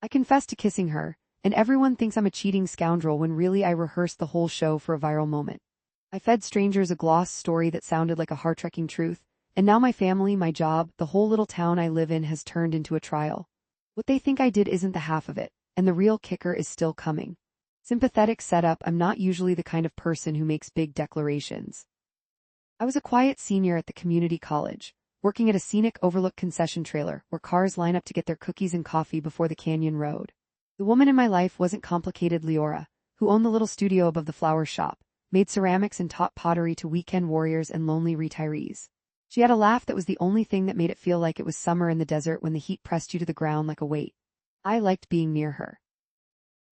I confess to kissing her, and everyone thinks I'm a cheating scoundrel when really I rehearsed the whole show for a viral moment. I fed strangers a gloss story that sounded like a heart-wrenching truth, and now my family, my job, the whole little town I live in has turned into a trial. What they think I did isn't the half of it, and the real kicker is still coming. Sympathetic setup. I'm not usually the kind of person who makes big declarations. I was a quiet senior at the community college, working at a scenic overlook concession trailer where cars line up to get their cookies and coffee before the canyon road. The woman in my life wasn't complicated. Leora, who owned the little studio above the flower shop, made ceramics and taught pottery to weekend warriors and lonely retirees. She had a laugh that was the only thing that made it feel like it was summer in the desert when the heat pressed you to the ground like a weight. I liked being near her.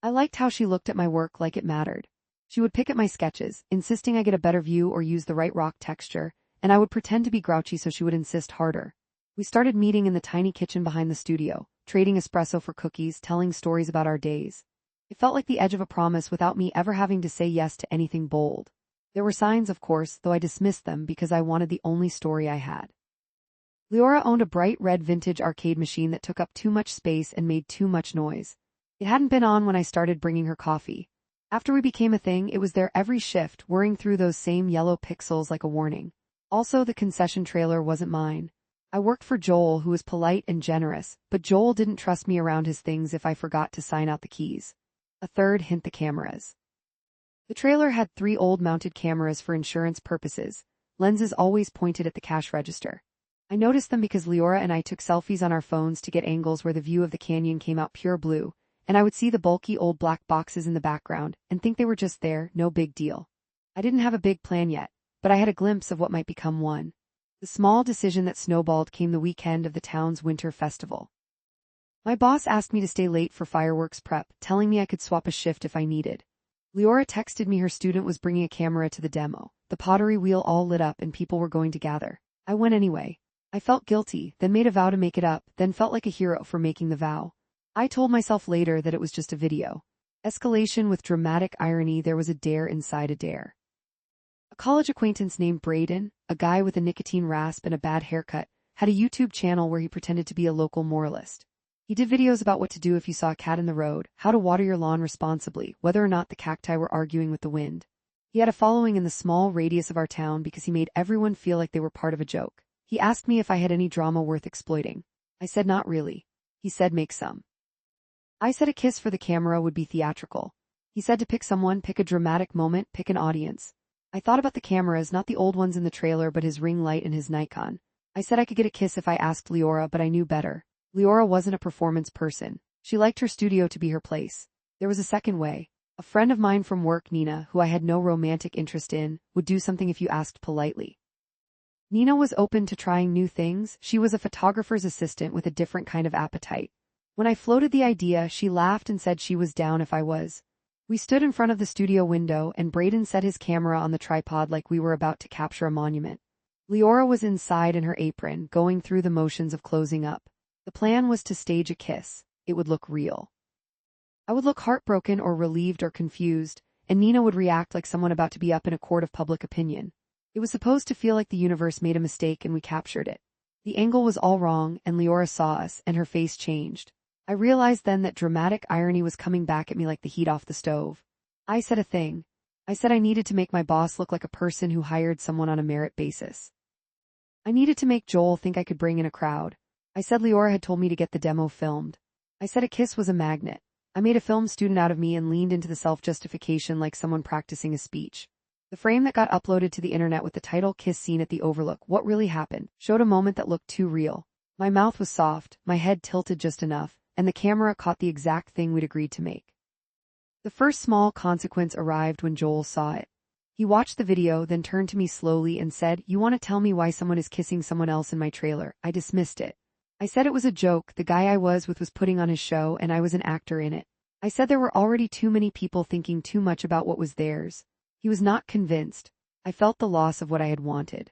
I liked how she looked at my work like it mattered. She would pick at my sketches, insisting I get a better view or use the right rock texture, and I would pretend to be grouchy so she would insist harder. We started meeting in the tiny kitchen behind the studio, trading espresso for cookies, telling stories about our days. It felt like the edge of a promise without me ever having to say yes to anything bold. There were signs, of course, though I dismissed them because I wanted the only story I had. Leora owned a bright red vintage arcade machine that took up too much space and made too much noise. It hadn't been on when I started bringing her coffee. After we became a thing, it was there every shift, whirring through those same yellow pixels like a warning. Also, the concession trailer wasn't mine. I worked for Joel, who was polite and generous, but Joel didn't trust me around his things if I forgot to sign out the keys. A third hint: the cameras. The trailer had 3 old mounted cameras for insurance purposes, lenses always pointed at the cash register. I noticed them because Leora and I took selfies on our phones to get angles where the view of the canyon came out pure blue, and I would see the bulky old black boxes in the background and think they were just there, no big deal. I didn't have a big plan yet, but I had a glimpse of what might become one. The small decision that snowballed came the weekend of the town's winter festival. My boss asked me to stay late for fireworks prep, telling me I could swap a shift if I needed. Leora texted me her student was bringing a camera to the demo. The pottery wheel all lit up and people were going to gather. I went anyway. I felt guilty, then made a vow to make it up, then felt like a hero for making the vow. I told myself later that it was just a video. Escalation with dramatic irony. There was a dare inside a dare. A college acquaintance named Braden, a guy with a nicotine rasp and a bad haircut, had a YouTube channel where he pretended to be a local moralist. He did videos about what to do if you saw a cat in the road, how to water your lawn responsibly, whether or not the cacti were arguing with the wind. He had a following in the small radius of our town because he made everyone feel like they were part of a joke. He asked me if I had any drama worth exploiting. I said not really. He said make some. I said a kiss for the camera would be theatrical. He said to pick someone, pick a dramatic moment, pick an audience. I thought about the cameras, not the old ones in the trailer but his ring light and his Nikon. I said I could get a kiss if I asked Leora, but I knew better. Leora wasn't a performance person. She liked her studio to be her place. There was a second way. A friend of mine from work, Nina, who I had no romantic interest in, would do something if you asked politely. Nina was open to trying new things. She was a photographer's assistant with a different kind of appetite. When I floated the idea, she laughed and said she was down if I was. We stood in front of the studio window and Braden set his camera on the tripod like we were about to capture a monument. Leora was inside in her apron, going through the motions of closing up. The plan was to stage a kiss. It would look real. I would look heartbroken or relieved or confused, and Nina would react like someone about to be up in a court of public opinion. It was supposed to feel like the universe made a mistake and we captured it. The angle was all wrong, and Leora saw us, and her face changed. I realized then that dramatic irony was coming back at me like the heat off the stove. I said a thing. I said I needed to make my boss look like a person who hired someone on a merit basis. I needed to make Joel think I could bring in a crowd. I said Leora had told me to get the demo filmed. I said a kiss was a magnet. I made a film student out of me and leaned into the self-justification like someone practicing a speech. The frame that got uploaded to the internet with the title "Kiss Scene at the Overlook, What Really Happened" showed a moment that looked too real. My mouth was soft, my head tilted just enough, and the camera caught the exact thing we'd agreed to make. The first small consequence arrived when Joel saw it. He watched the video, then turned to me slowly and said, "You want to tell me why someone is kissing someone else in my trailer?" I dismissed it. I said it was a joke. The guy I was with was putting on his show and I was an actor in it. I said there were already too many people thinking too much about what was theirs. He was not convinced. I felt the loss of what I had wanted.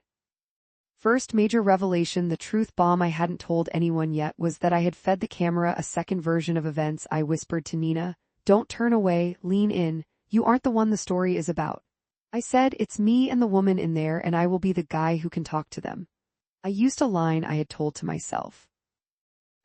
First major revelation, the truth bomb I hadn't told anyone yet, was that I had fed the camera a second version of events. I whispered to Nina, "Don't turn away, lean in. You aren't the one the story is about." I said, "It's me and the woman in there, and I will be the guy who can talk to them." I used a line I had told to myself.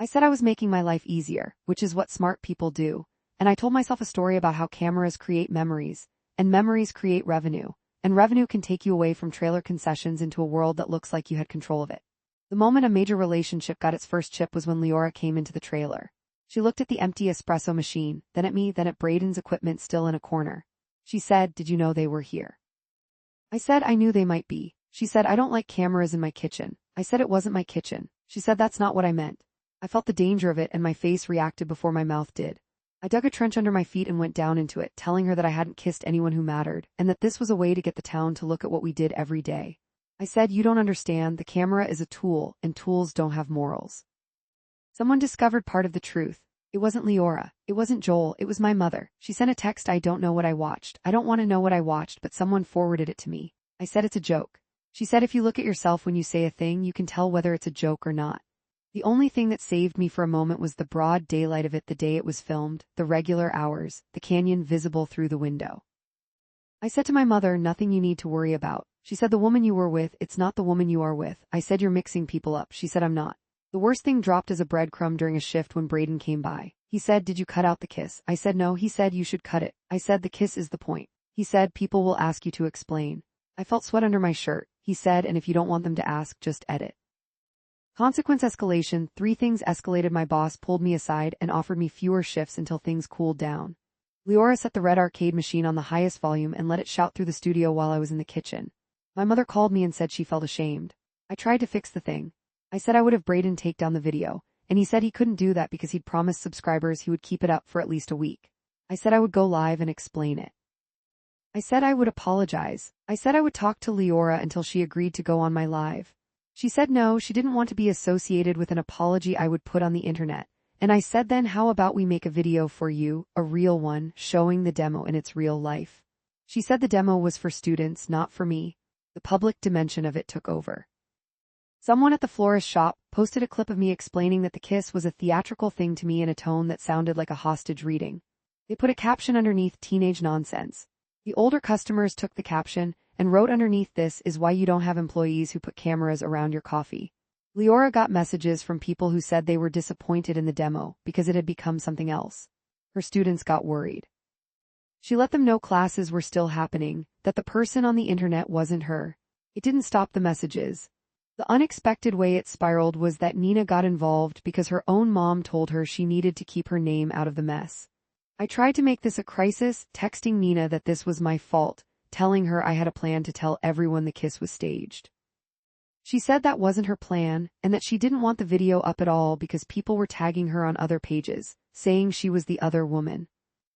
I said I was making my life easier, which is what smart people do. And I told myself a story about how cameras create memories, and memories create revenue, and revenue can take you away from trailer concessions into a world that looks like you had control of it. The moment a major relationship got its first chip was when Leora came into the trailer. She looked at the empty espresso machine, then at me, then at Braden's equipment still in a corner. She said, "Did you know they were here?" I said I knew they might be. She said, "I don't like cameras in my kitchen." I said it wasn't my kitchen. She said that's not what I meant. I felt the danger of it and my face reacted before my mouth did. I dug a trench under my feet and went down into it, telling her that I hadn't kissed anyone who mattered, and that this was a way to get the town to look at what we did every day. I said, "You don't understand, the camera is a tool, and tools don't have morals." Someone discovered part of the truth. It wasn't Leora. It wasn't Joel. It was my mother. She sent a text, "I don't know what I watched. I don't want to know what I watched, but someone forwarded it to me." I said it's a joke. She said if you look at yourself when you say a thing, you can tell whether it's a joke or not. The only thing that saved me for a moment was the broad daylight of it the day it was filmed, the regular hours, the canyon visible through the window. I said to my mother, "Nothing you need to worry about." She said, "The woman you were with, it's not the woman you are with." I said, "You're mixing people up." She said, "I'm not." The worst thing dropped as a breadcrumb during a shift when Braden came by. He said, "Did you cut out the kiss?" I said, "No." He said, "You should cut it." I said, "The kiss is the point." He said, "People will ask you to explain." I felt sweat under my shirt. He said, "And if you don't want them to ask, just edit." Consequence escalation. 3 things escalated. My boss pulled me aside and offered me fewer shifts until things cooled down. Leora set the red arcade machine on the highest volume and let it shout through the studio while I was in the kitchen. My mother called me and said she felt ashamed. I tried to fix the thing. I said I would have Braden take down the video, and he said he couldn't do that because he'd promised subscribers he would keep it up for at least a week. I said I would go live and explain it. I said I would apologize. I said I would talk to Leora until she agreed to go on my live. She said no, she didn't want to be associated with an apology I would put on the internet. And I said, "Then how about we make a video for you, a real one, showing the demo in its real life?" She said the demo was for students, not for me. The public dimension of it took over. Someone at the florist shop posted a clip of me explaining that the kiss was a theatrical thing to me in a tone that sounded like a hostage reading. They put a caption underneath, "Teenage nonsense." The older customers took the caption and wrote underneath, "This is why you don't have employees who put cameras around your coffee." Leora got messages from people who said they were disappointed in the demo because it had become something else. Her students got worried. She let them know classes were still happening, that the person on the internet wasn't her. It didn't stop the messages. The unexpected way it spiraled was that Nina got involved because her own mom told her she needed to keep her name out of the mess. I tried to make this a crisis, texting Nina that this was my fault, telling her I had a plan to tell everyone the kiss was staged. She said that wasn't her plan, and that she didn't want the video up at all because people were tagging her on other pages, saying she was the other woman.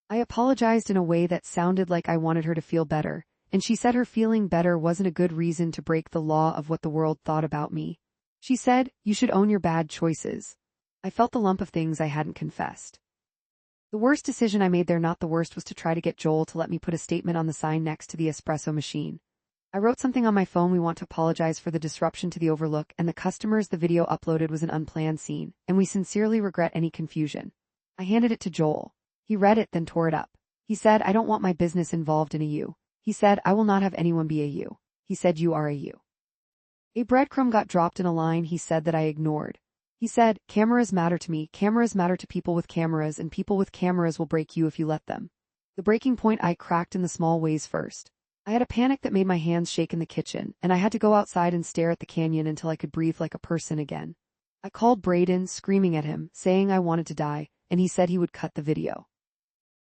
I apologized in a way that sounded like I wanted her to feel better, and she said her feeling better wasn't a good reason to break the law of what the world thought about me. She said, "You should own your bad choices." I felt the lump of things I hadn't confessed. The worst decision I made there, not the worst, was to try to get Joel to let me put a statement on the sign next to the espresso machine. I wrote something on my phone: "We want to apologize for the disruption to the Overlook and the customers. The video uploaded was an unplanned scene, and we sincerely regret any confusion." I handed it to Joel. He read it, then tore it up. He said, "I don't want my business involved in a you." He said, "I will not have anyone be a you." He said, "You are a you." A breadcrumb got dropped in a line he said that I ignored. He said, "Cameras matter to me, cameras matter to people with cameras, and people with cameras will break you if you let them." The breaking point I cracked in the small ways first. I had a panic that made my hands shake in the kitchen, and I had to go outside and stare at the canyon until I could breathe like a person again. I called Braden, screaming at him, saying I wanted to die, and he said he would cut the video.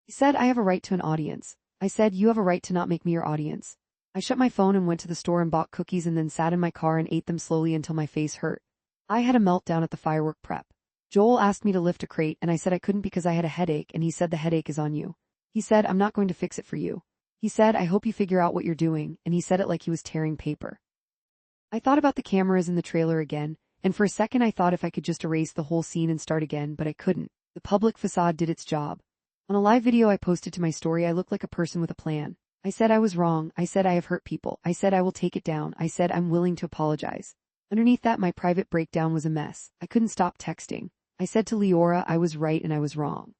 He said, "I have a right to an audience." I said, "You have a right to not make me your audience." I shut my phone and went to the store and bought cookies and then sat in my car and ate them slowly until my face hurt. I had a meltdown at the firework prep. Joel asked me to lift a crate and I said I couldn't because I had a headache, and he said, "The headache is on you." He said, "I'm not going to fix it for you." He said, "I hope you figure out what you're doing," and he said it like he was tearing paper. I thought about the cameras in the trailer again, and for a second I thought if I could just erase the whole scene and start again, but I couldn't. The public facade did its job. On a live video I posted to my story, I looked like a person with a plan. I said I was wrong. I said I have hurt people. I said I will take it down. I said I'm willing to apologize. Underneath that, my private breakdown was a mess. I couldn't stop texting. I said to Leora I was right and I was wrong.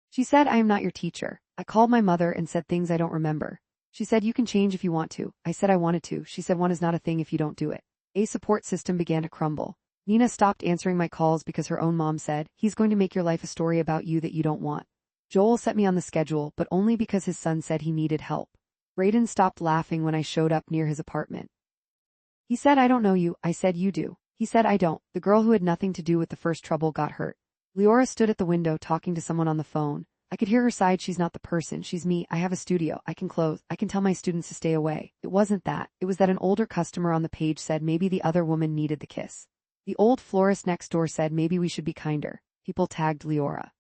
She said, "I am not your teacher." I called my mother and said things I don't remember. She said, "You can change if you want to." I said I wanted to. She said, "One is not a thing if you don't do it." A support system began to crumble. Nina stopped answering my calls because her own mom said, he's going to make your life a story about you that you don't want. Joel set me on the schedule, but only because his son said he needed help. Brayden stopped laughing when I showed up near his apartment. He said, I don't know you. I said, you do. He said, I don't. The girl who had nothing to do with the first trouble got hurt. Leora stood at the window talking to someone on the phone. I could hear her side. She's not the person. She's me. I have a studio. I can close. I can tell my students to stay away. It wasn't that. It was that an older customer on the page said maybe the other woman needed the kiss. The old florist next door said maybe we should be kinder. People tagged Leora.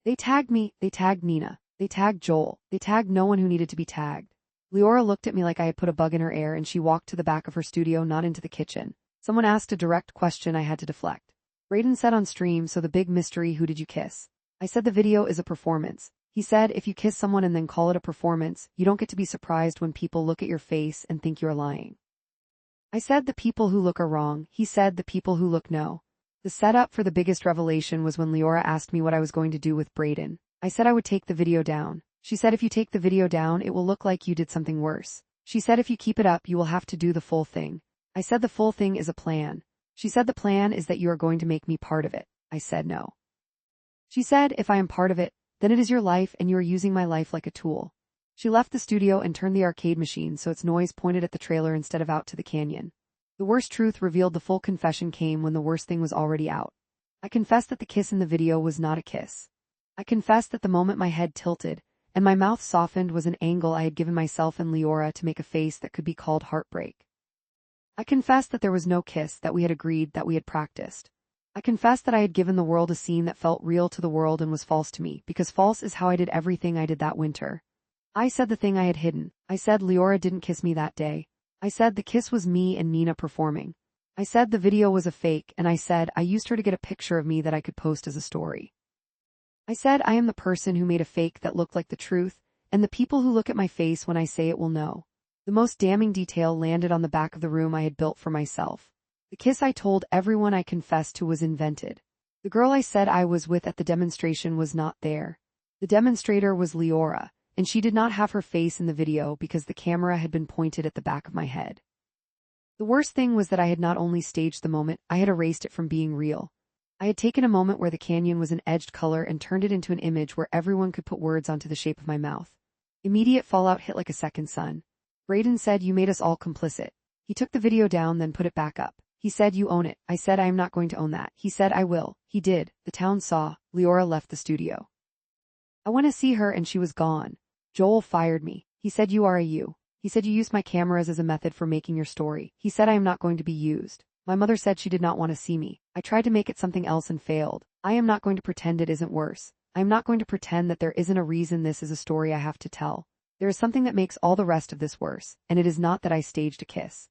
They tagged me. They tagged Nina. They tagged Joel. They tagged no one who needed to be tagged. Leora looked at me like I had put a bug in her ear, and she walked to the back of her studio, not into the kitchen. Someone asked a direct question I had to deflect. Brayden said on stream, so the big mystery, who did you kiss? I said the video is a performance. He said if you kiss someone and then call it a performance, you don't get to be surprised when people look at your face and think you're lying. I said the people who look are wrong. He said the people who look no. The setup for the biggest revelation was when Leora asked me what I was going to do with Brayden. I said I would take the video down. She said if you take the video down, it will look like you did something worse. She said if you keep it up, you will have to do the full thing. I said the full thing is a plan. She said the plan is that you are going to make me part of it. I said no. She said if I am part of it, then it is your life and you are using my life like a tool. She left the studio and turned the arcade machine so its noise pointed at the trailer instead of out to the canyon. The worst truth revealed. The full confession came when the worst thing was already out. I confessed that the kiss in the video was not a kiss. I confessed that the moment my head tilted and my mouth softened was an angle I had given myself and Leora to make a face that could be called heartbreak. I confessed that there was no kiss that we had agreed, that we had practiced. I confessed that I had given the world a scene that felt real to the world and was false to me, because false is how I did everything I did that winter. I said the thing I had hidden. I said Leora didn't kiss me that day. I said the kiss was me and Nina performing. I said the video was a fake, and I said I used her to get a picture of me that I could post as a story. I said I am the person who made a fake that looked like the truth, and the people who look at my face when I say it will know. The most damning detail landed on the back of the room I had built for myself. The kiss I told everyone I confessed to was invented. The girl I said I was with at the demonstration was not there. The demonstrator was Leora, and she did not have her face in the video because the camera had been pointed at the back of my head. The worst thing was that I had not only staged the moment, I had erased it from being real. I had taken a moment where the canyon was an edged color and turned it into an image where everyone could put words onto the shape of my mouth. Immediate fallout hit like a second sun. Brayden said you made us all complicit. He took the video down, then put it back up. He said you own it. I said I am not going to own that. He said I will. He did. The town saw. Leora left the studio. I went to see her and she was gone. Joel fired me. He said you are a you. He said you used my cameras as a method for making your story. He said I am not going to be used. My mother said she did not want to see me. I tried to make it something else and failed. I am not going to pretend it isn't worse. I am not going to pretend that there isn't a reason this is a story I have to tell. There is something that makes all the rest of this worse, and it is not that I staged a kiss.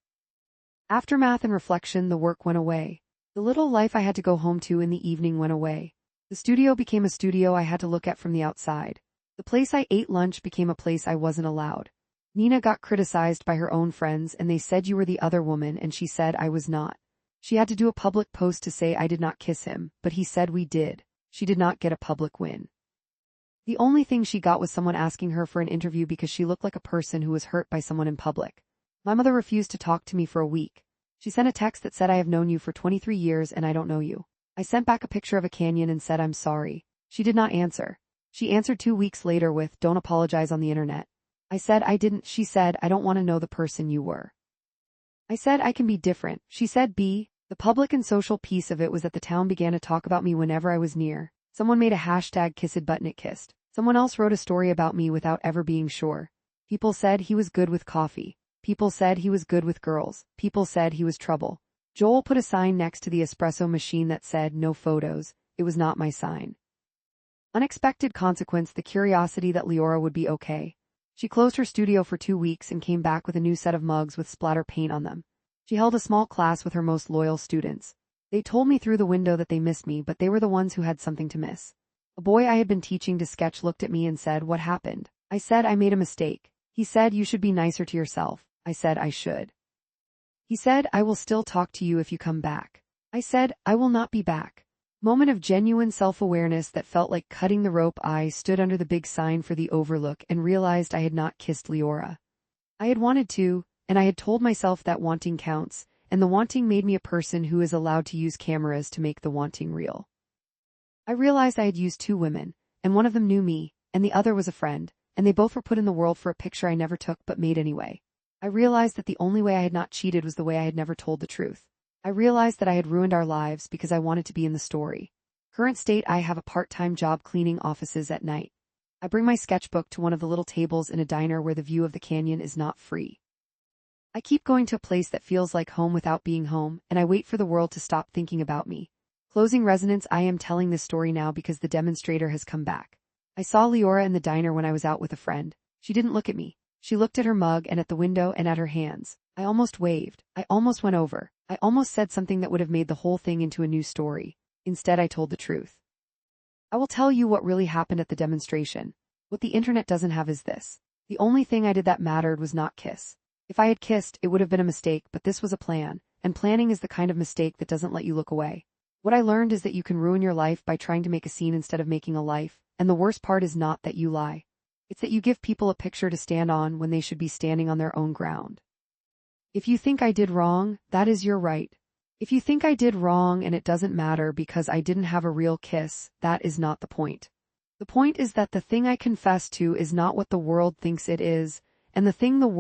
Aftermath and reflection, the work went away. The little life I had to go home to in the evening went away. The studio became a studio I had to look at from the outside. The place I ate lunch became a place I wasn't allowed. Nina got criticized by her own friends and they said you were the other woman, and she said I was not. She had to do a public post to say I did not kiss him, but he said we did. She did not get a public win. The only thing she got was someone asking her for an interview because she looked like a person who was hurt by someone in public. My mother refused to talk to me for a week. She sent a text that said I have known you for 23 years and I don't know you. I sent back a picture of a canyon and said I'm sorry. She did not answer. She answered 2 weeks later with don't apologize on the internet. I said I didn't. She said I don't want to know the person you were. I said I can be different. She said be. The public and social piece of it was that the town began to talk about me whenever I was near. Someone made a hashtag #KissedButtonItKissed. Someone else wrote a story about me without ever being sure. People said he was good with coffee. People said he was good with girls. People said he was trouble. Joel put a sign next to the espresso machine that said no photos. It was not my sign. Unexpected consequence, the curiosity that Leora would be okay. She closed her studio for 2 weeks and came back with a new set of mugs with splatter paint on them. She held a small class with her most loyal students. They told me through the window that they missed me, but they were the ones who had something to miss. A boy I had been teaching to sketch looked at me and said, "What happened?" I said I made a mistake. He said, "You should be nicer to yourself." I said I should. He said, "I will still talk to you if you come back." I said, "I will not be back." Moment of genuine self-awareness that felt like cutting the rope. I stood under the big sign for the Overlook and realized I had not kissed Leora. I had wanted to, and I had told myself that wanting counts, and the wanting made me a person who is allowed to use cameras to make the wanting real. I realized I had used two women, and one of them knew me, and the other was a friend, and they both were put in the world for a picture I never took but made anyway. I realized that the only way I had not cheated was the way I had never told the truth. I realized that I had ruined our lives because I wanted to be in the story. Current state: I have a part-time job cleaning offices at night. I bring my sketchbook to one of the little tables in a diner where the view of the canyon is not free. I keep going to a place that feels like home without being home, and I wait for the world to stop thinking about me. Closing resonance: I am telling this story now because the demonstrator has come back. I saw Leora in the diner when I was out with a friend. She didn't look at me. She looked at her mug and at the window and at her hands. I almost waved. I almost went over. I almost said something that would have made the whole thing into a new story. Instead, I told the truth. I will tell you what really happened at the demonstration. What the internet doesn't have is this. The only thing I did that mattered was not kiss. If I had kissed, it would have been a mistake, but this was a plan, and planning is the kind of mistake that doesn't let you look away. What I learned is that you can ruin your life by trying to make a scene instead of making a life, and the worst part is not that you lie. It's that you give people a picture to stand on when they should be standing on their own ground. If you think I did wrong, that is your right. If you think I did wrong and it doesn't matter because I didn't have a real kiss, that is not the point. The point is that the thing I confess to is not what the world thinks it is, and the thing the world